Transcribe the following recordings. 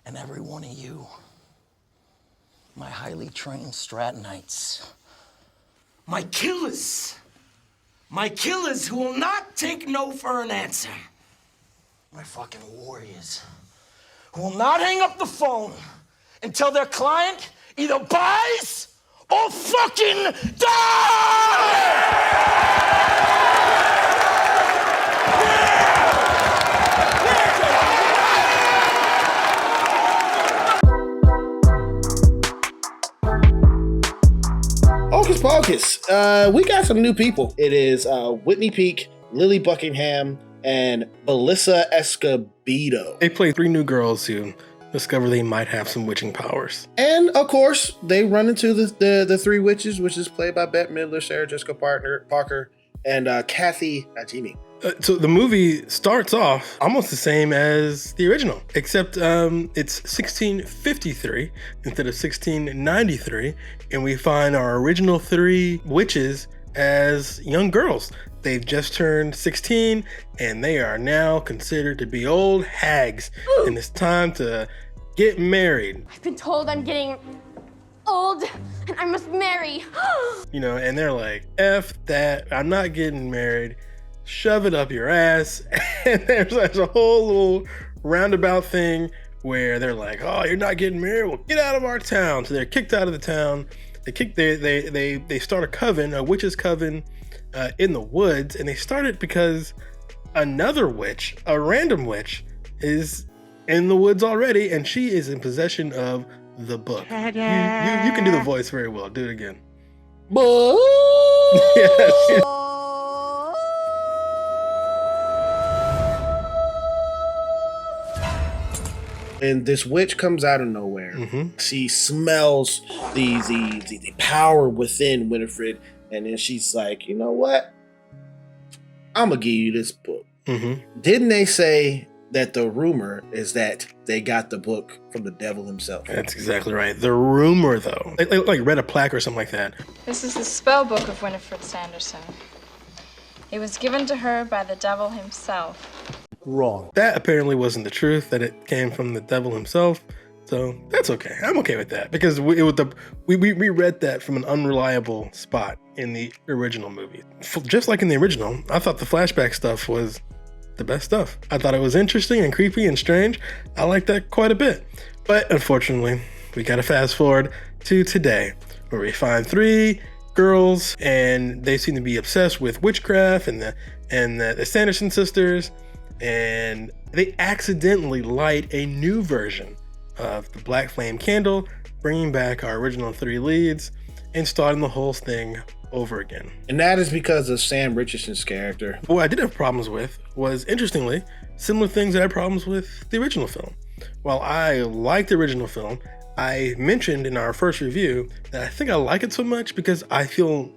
and every one of you, my highly trained Stratonites, my killers who will not take no for an answer, my fucking warriors who will not hang up the phone until their client either buys or fucking dies! Hocus Pocus. We got some new people. It is Whitney Peak, Lily Buckingham, and Melissa Escobedo. They play 3 new girls who discover they might have some witching powers. And of course, they run into the 3 witches, which is played by Bette Midler, Sarah Jessica Parker, and Kathy Najimy. So the movie starts off almost the same as the original, except it's 1653 instead of 1693, and we find our original 3 witches as young girls. They've just turned 16, and they are now considered to be old hags, and it's time to get married. I've been told I'm getting old, and I must marry. You know, and they're like, F that, I'm not getting married. Shove it up your ass. And there's a whole little roundabout thing where they're like, oh, you're not getting married? Well, get out of our town. So they're kicked out of the town. They start a coven, a witch's coven in the woods. And they start it because another witch, a random witch, is in the woods already. And she is in possession of the book. You can do the voice very well. Do it again. Yes. And this witch comes out of nowhere. Mm-hmm. She smells the power within Winifred, and then she's like, you know what? I'm gonna give you this book. Mm-hmm. Didn't they say that the rumor is that they got the book from the devil himself? That's exactly right. The rumor, though, like read a plaque or something like that. This is the spell book of Winifred Sanderson. It was given to her by the devil himself. Wrong. That apparently wasn't the truth, that it came from the devil himself. So that's okay. I'm okay with that because we read that from an unreliable spot in the original movie. Just like in the original, I thought the flashback stuff was the best stuff. I thought it was interesting and creepy and strange. I liked that quite a bit. But unfortunately, we got to fast forward to today where we find 3 girls and they seem to be obsessed with witchcraft and the Sanderson sisters. And they accidentally light a new version of the Black Flame candle, bringing back our original 3 leads and starting the whole thing over again. And that is because of Sam Richardson's character. What I did have problems with was, interestingly, similar things that I had problems with the original film. While I liked the original film, I mentioned in our first review that I think I like it so much because I feel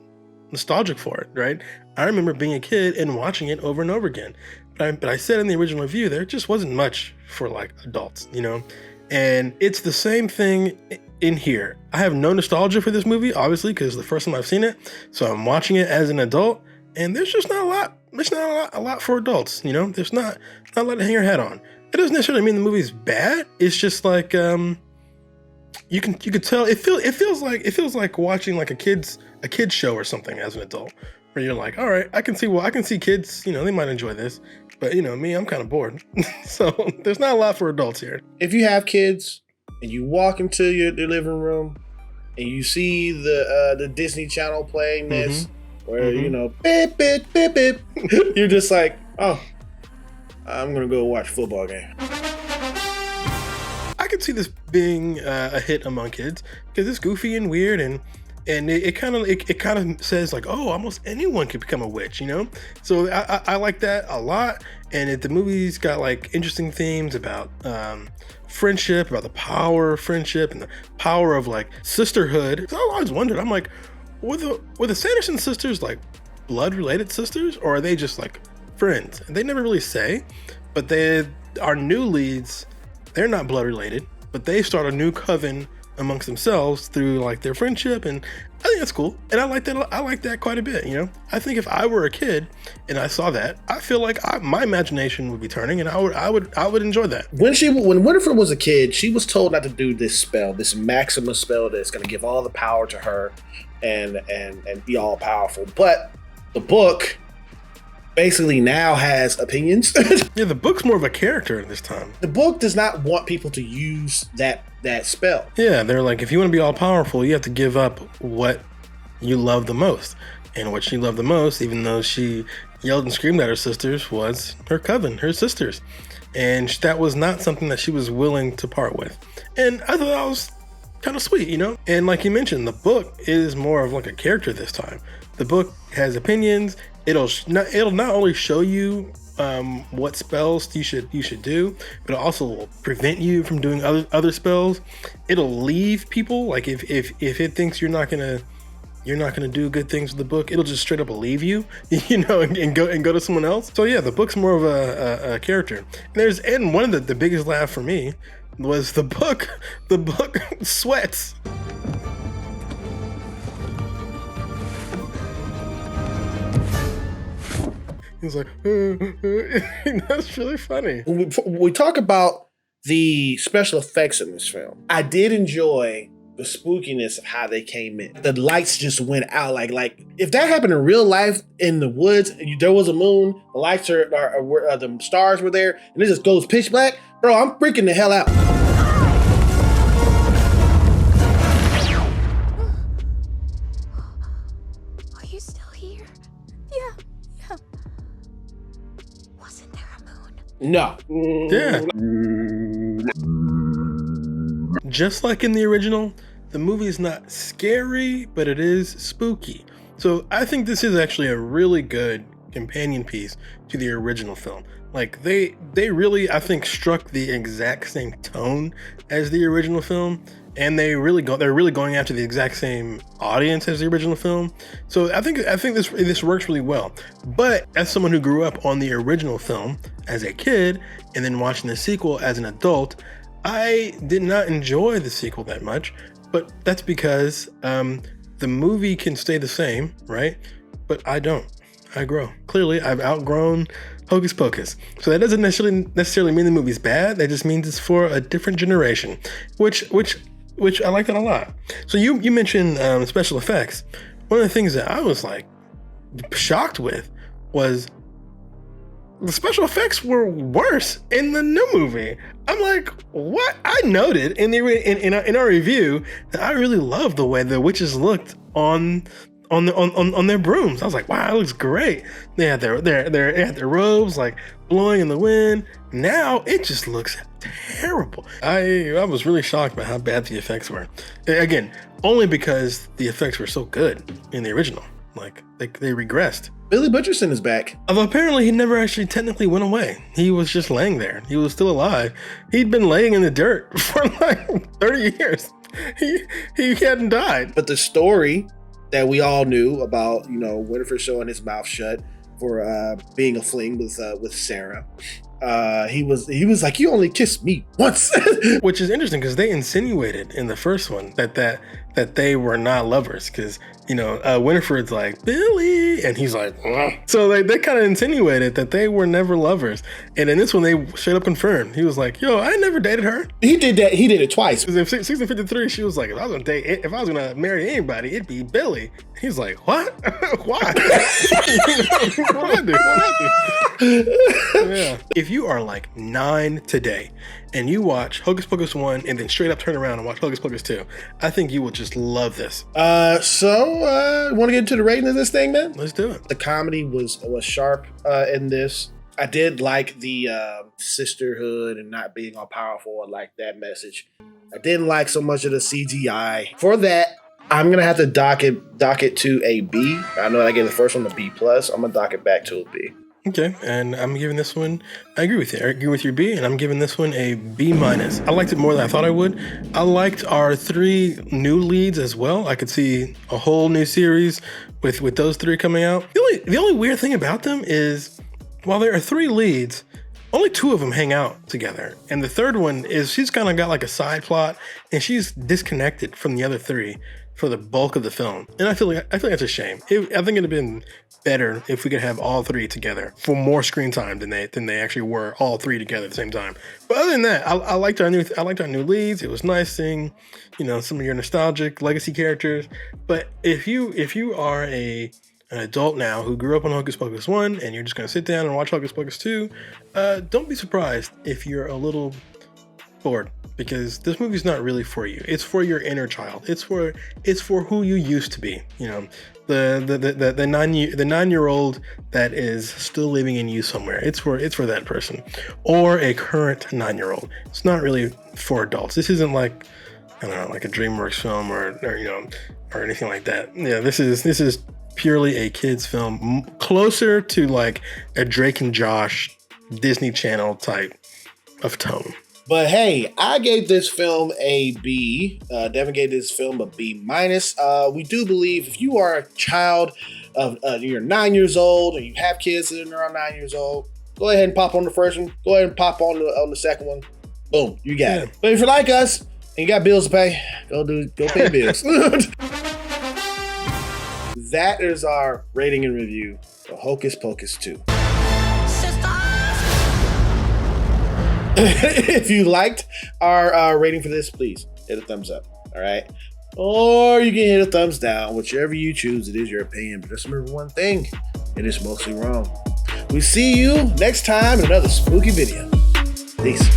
nostalgic for it, right? I remember being a kid and watching it over and over again. But I said in the original review, there just wasn't much for like adults, you know? And it's the same thing in here. I have no nostalgia for this movie, obviously, because it's the first time I've seen it. So I'm watching it as an adult, and there's just not a lot. There's not a lot for adults, you know? There's not a lot to hang your hat on. It doesn't necessarily mean the movie's bad. It's just like you could tell it feels like watching like a kid's show or something as an adult. Where you're like, all right, I can see kids, you know, they might enjoy this, but you know, me, I'm kind of bored. So there's not a lot for adults here. If you have kids and you walk into your living room and you see the Disney Channel playing this, where you know, beep, beep, beep, beep, you're just like, oh, I'm gonna go watch a football game. I could see this being a hit among kids because it's goofy and weird and it kind of says like, oh, almost anyone could become a witch, you know? So I like that a lot. And the movie's got like interesting themes about friendship, about the power of friendship and the power of like sisterhood. So I always wondered, I'm like, were the Sanderson sisters like blood related sisters, or are they just like friends? And they never really say, but our new leads, they're not blood related, but they start a new coven amongst themselves through like their friendship, and I think that's cool. And I like that quite a bit, you know. I think if I were a kid and I saw that, I feel like my imagination would be turning, and I would enjoy that. When Winifred was a kid, she was told not to do this spell, this Maxima spell that's going to give all the power to her and be all powerful. But the book basically now has opinions. Yeah, the book's more of a character this time. The book does not want people to use that spell. Yeah, they're like, if you want to be all powerful, you have to give up what you love the most. And what she loved the most, even though she yelled and screamed at her sisters, was her coven, her sisters. And that was not something that she was willing to part with. And I thought that was kind of sweet, you know? And like you mentioned, the book is more of like a character this time. The book has opinions. It'll not only show you what spells you should do, but it also will prevent you from doing other spells. It'll leave people, like if it thinks you're not gonna do good things with the book, it'll just straight up leave you, you know, and go to someone else. So yeah, the book's more of a character. And one of the biggest laugh for me was the book sweats. He's like, that's really funny. When we talk about the special effects in this film, I did enjoy the spookiness of how they came in. The lights just went out. Like if that happened in real life in the woods, there was a moon, the lights the stars were there, and it just goes pitch black, bro, I'm freaking the hell out. Are you still here? Yeah. Wasn't there a moon? No. Yeah. Just like in the original, the movie is not scary, but it is spooky. So I think this is actually a really good companion piece to the original film. Like they really, I think, struck the exact same tone as the original film, and they're really going after the exact same audience as the original film. So I think this works really well. But as someone who grew up on the original film as a kid and then watching the sequel as an adult, I did not enjoy the sequel that much. But that's because the movie can stay the same, right? But I don't. I grow. Clearly, I've outgrown Hocus Pocus. So that doesn't necessarily mean the movie's bad. That just means it's for a different generation, which I like that a lot. So you mentioned special effects. One of the things that I was like shocked with was the special effects were worse in the new movie. I'm like, what? I noted in our review that I really loved the way the witches looked on their brooms. I was like, wow, it looks great. They had their robes like blowing in the wind. Now it just looks terrible. I was really shocked by how bad the effects were. Again, only because the effects were so good in the original. Like they regressed. Billy Butcherson is back. Although apparently he never actually technically went away. He was just laying there. He was still alive. He'd been laying in the dirt for like 30 years. He hadn't died. But the story that we all knew about, you know, Winifred showing his mouth shut for being a fling with Sarah. He was like, you only kissed me once. Which is interesting because they insinuated in the first one that they were not lovers, because you know Winifred's like, Billy, and he's like, ugh. So they kind of insinuated that they were never lovers, and in this one they straight up confirmed. He was like, yo, I never dated her. He did it twice. Because in season 53 she was like, if I was gonna marry anybody, it'd be Billy. He's like, what? Why? What I do? Yeah. If you are like 9 today and you watch Hocus Pocus 1 and then straight up turn around and watch Hocus Pocus 2, I think you will just love this. So want to get into the rating of this thing, man? Let's do it. The comedy was sharp in this. I did like the sisterhood and not being all powerful. I like that message. I didn't like so much of the CGI. For that, I'm gonna have to dock it to a B. I know I gave the first one a B+. I'm gonna dock it back to a B. Okay, and I'm giving this one, I agree with you. I agree with your B, and I'm giving this one a B-. I liked it more than I thought I would. I liked our 3 new leads as well. I could see a whole new series with those 3 coming out. The only weird thing about them is, while there are 3 leads, only 2 of them hang out together. And the third one is she's kind of got like a side plot and she's disconnected from the other 3 for the bulk of the film. And I feel like that's a shame. I think it'd have been better if we could have all 3 together for more screen time than they actually were all 3 together at the same time. But other than that, I liked our new leads. It was nice seeing, you know, some of your nostalgic legacy characters. But if you are an adult now who grew up on Hocus Pocus 1 and you're just gonna sit down and watch Hocus Pocus 2, don't be surprised if you're a little bored, because this movie's not really for you. It's for your inner child. It's for who you used to be. You know, the 9-year-old that is still living in you somewhere. It's for that person, or a current 9-year-old. It's not really for adults. This isn't like, I don't know, like a DreamWorks film or you know, or anything like that. Yeah, this is purely a kids film, closer to like a Drake and Josh Disney Channel type of tone. But hey, I gave this film a B. Devin gave this film a B-. We do believe if you are a child of you're 9 years old and you have kids that are around 9 years old, go ahead and pop on the first one. Go ahead and pop on the second one. Boom, you got it. But if you're like us and you got bills to pay, go pay bills. That is our rating and review of Hocus Pocus 2. If you liked our rating for this, please hit a thumbs up, all right? Or you can hit a thumbs down, whichever you choose. It is your opinion, but just remember one thing, it is mostly wrong. We see you next time in another spooky video. Peace.